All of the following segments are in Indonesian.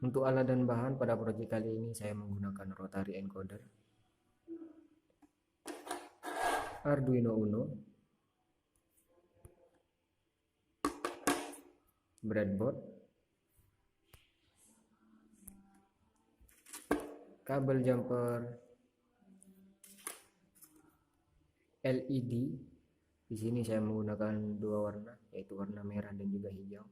Untuk alat dan bahan pada proyek kali ini saya menggunakan rotary encoder, Arduino Uno, breadboard, kabel jumper, LED. Di sini saya menggunakan dua warna, yaitu warna merah dan juga hijau.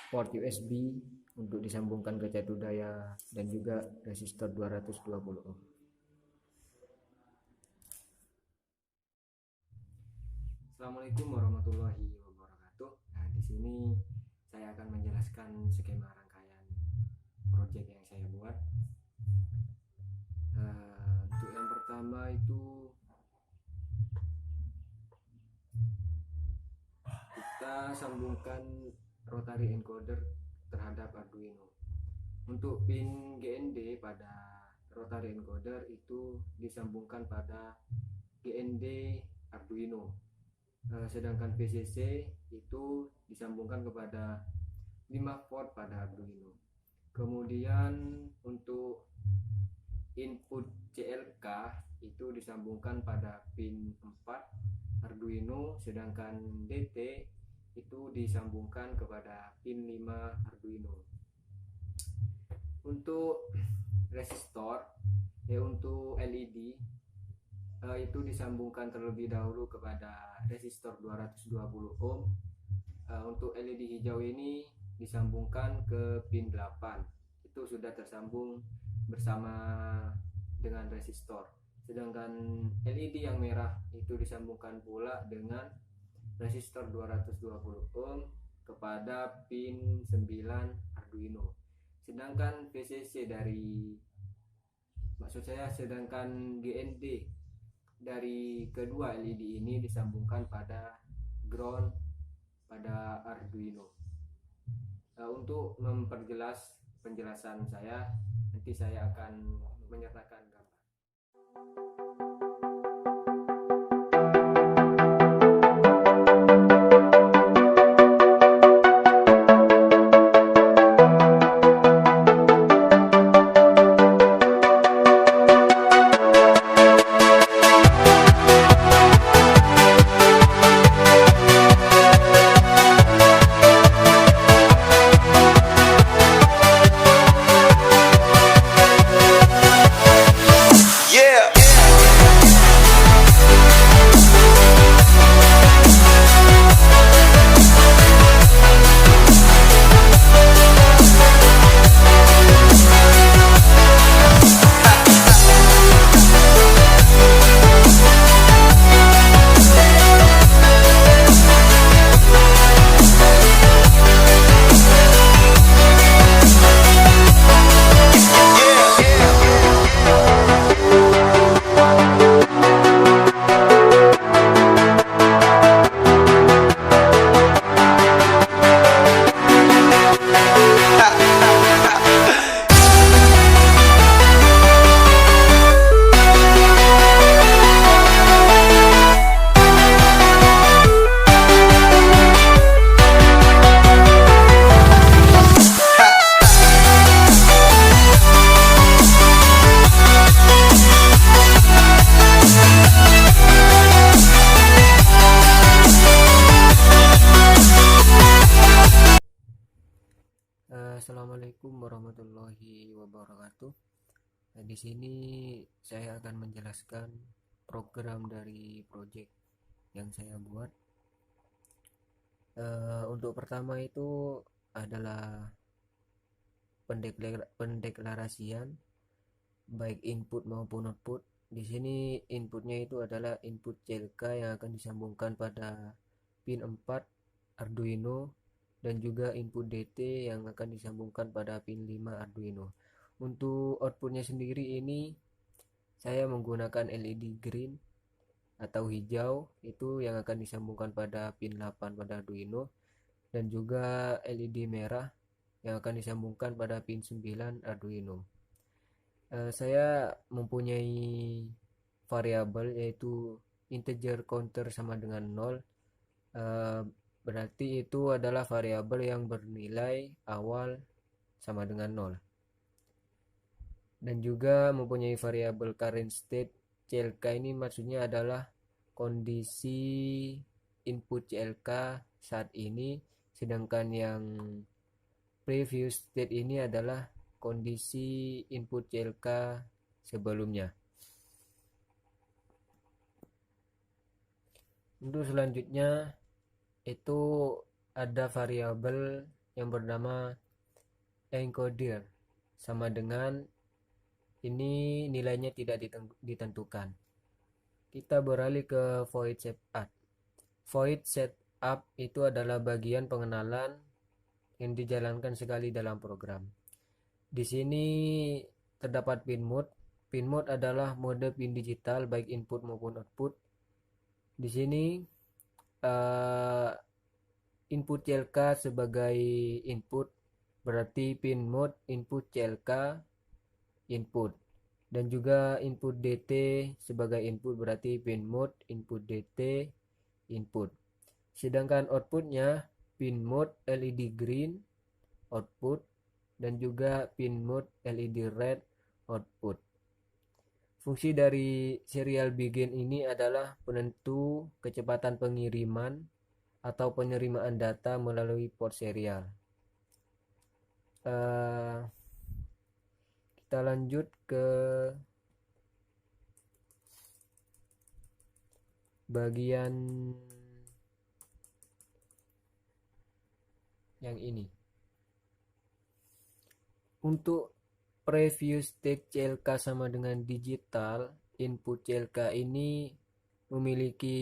Port USB untuk disambungkan ke catu daya dan juga resistor 220 ohm. Assalamualaikum warahmatullahi wabarakatuh. Nah, di sini saya akan menjelaskan skema rangkaian proyek yang saya buat. Untuk yang pertama itu kita sambungkan rotary encoder terhadap Arduino. Untuk pin GND pada rotary encoder itu disambungkan pada GND Arduino, sedangkan VCC itu disambungkan kepada 5 port pada Arduino. Kemudian untuk input CLK itu disambungkan pada pin 4 Arduino, sedangkan DT itu disambungkan kepada pin 5 Arduino. Untuk resistor untuk LED itu disambungkan terlebih dahulu kepada resistor 220 ohm. Untuk LED hijau ini disambungkan ke pin 8, itu sudah tersambung bersama dengan resistor, sedangkan LED yang merah itu disambungkan pula dengan resistor 220 ohm kepada pin 9 Arduino, sedangkan sedangkan GND dari kedua LED ini disambungkan pada ground pada Arduino. Untuk memperjelas penjelasan saya, nanti saya akan menyertakan gambar. Assalamualaikum warahmatullahi wabarakatuh. Nah, di sini saya akan menjelaskan program dari proyek yang saya buat. Untuk pertama itu adalah pendeklarasian baik input maupun output. Di sini inputnya itu adalah input CLK yang akan disambungkan pada pin 4 Arduino, dan juga input DT yang akan disambungkan pada pin 5 Arduino. Untuk outputnya sendiri ini saya menggunakan LED green atau hijau, itu yang akan disambungkan pada pin 8 pada Arduino, dan juga LED merah yang akan disambungkan pada pin 9 Arduino. Saya mempunyai variabel yaitu integer counter sama dengan 0, Berarti itu adalah variabel yang bernilai awal sama dengan 0. Dan juga mempunyai variabel current state CLK. Ini maksudnya adalah kondisi input CLK saat ini, sedangkan yang previous state ini adalah kondisi input CLK sebelumnya. Untuk selanjutnya itu ada variabel yang bernama encoder, sama dengan ini nilainya tidak ditentukan. Kita beralih ke void setup. Void setup itu adalah bagian pengenalan yang dijalankan sekali dalam program. Di sini terdapat pin mode. Pin mode adalah mode pin digital baik input maupun output. Di sini input CLK sebagai input, berarti pin mode input CLK input, dan juga input DT sebagai input, berarti pin mode input DT input. Sedangkan outputnya pin mode LED green output dan juga pin mode LED red output. Fungsi dari serial begin ini adalah penentu kecepatan pengiriman atau penerimaan data melalui port serial. Kita lanjut ke bagian yang ini. Untuk previous state CLK sama dengan digital input CLK ini memiliki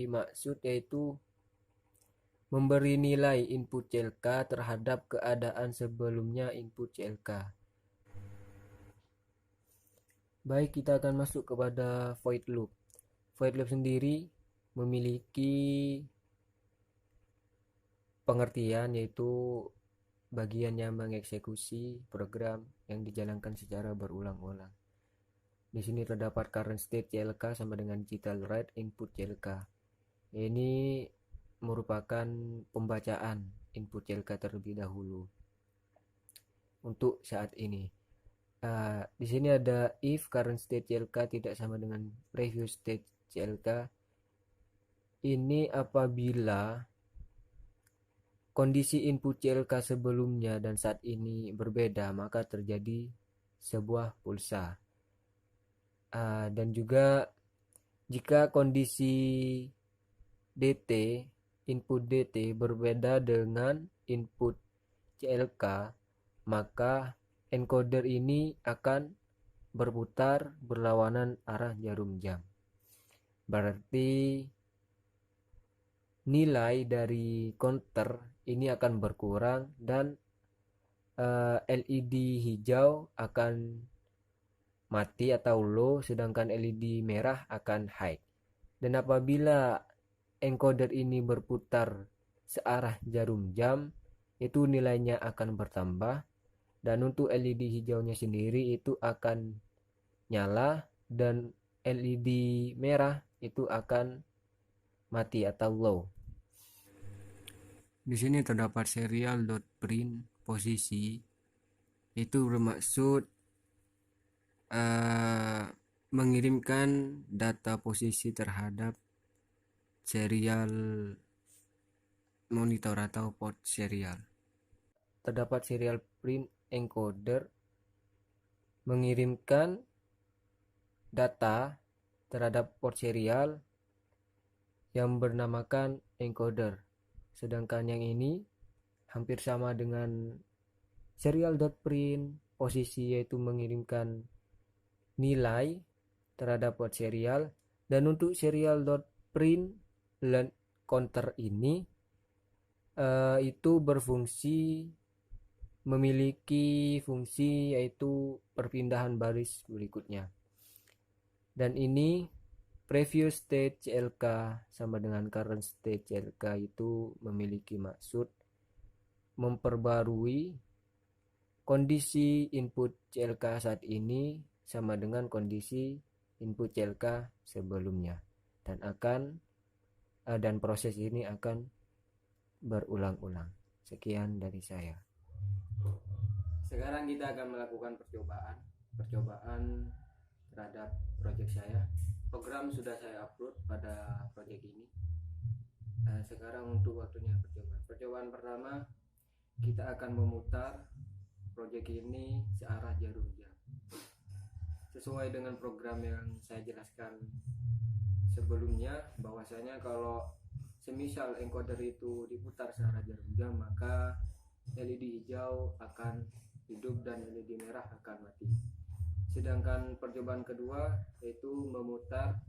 maksud yaitu memberi nilai input CLK terhadap keadaan sebelumnya input CLK. Baik, kita akan masuk kepada void loop. Void loop sendiri memiliki pengertian yaitu bagian yang mengeksekusi program yang dijalankan secara berulang-ulang. Di sini terdapat current state CLK sama dengan digital write input CLK. Ini merupakan pembacaan input CLK terlebih dahulu untuk saat ini. Di sini ada if current state CLK tidak sama dengan previous state CLK. Ini apabila kondisi input CLK sebelumnya dan saat ini berbeda, maka terjadi sebuah pulsa. Dan juga jika kondisi DT, input DT berbeda dengan input CLK, maka encoder ini akan berputar berlawanan arah jarum jam. Berarti nilai dari counter ini akan berkurang dan LED hijau akan mati atau low, sedangkan LED merah akan high. Dan apabila encoder ini berputar searah jarum jam, itu nilainya akan bertambah, dan untuk LED hijaunya sendiri itu akan nyala dan LED merah itu akan mati atau low. Di sini terdapat serial.print posisi, itu bermaksud mengirimkan data posisi terhadap serial monitor atau port serial. Terdapat serial print encoder mengirimkan data terhadap port serial yang bernamakan encoder. Sedangkan yang ini hampir sama dengan serial.print posisi, yaitu mengirimkan nilai terhadap port serial. Dan untuk serial.print counter ini itu memiliki fungsi yaitu perpindahan baris berikutnya. Dan ini previous state CLK sama dengan current state CLK itu memiliki maksud memperbarui kondisi input CLK saat ini sama dengan kondisi input CLK sebelumnya, dan akan dan proses ini akan berulang-ulang. Sekian dari saya. Sekarang kita akan melakukan percobaan terhadap proyek saya. Program sudah saya upload pada proyek ini. Sekarang untuk waktunya percobaan pertama, kita akan memutar proyek ini searah jarum jam sesuai dengan program yang saya jelaskan sebelumnya, bahwasanya kalau semisal encoder itu diputar searah jarum jam, maka LED hijau akan hidup dan LED merah akan mati. Sedangkan percobaan kedua yaitu memutar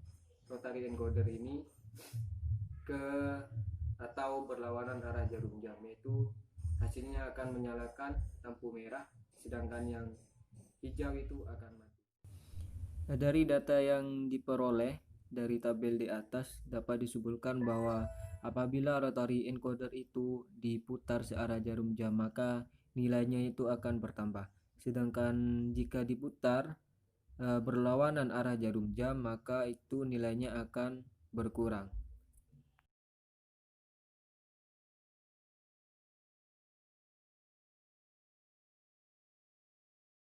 rotary encoder ini ke atau berlawanan arah jarum jam, yaitu hasilnya akan menyalakan lampu merah, sedangkan yang hijau itu akan mati. Dari data yang diperoleh dari tabel di atas dapat disimpulkan bahwa apabila rotary encoder itu diputar searah jarum jam, maka nilainya itu akan bertambah. Sedangkan jika diputar berlawanan arah jarum jam, maka itu nilainya akan berkurang.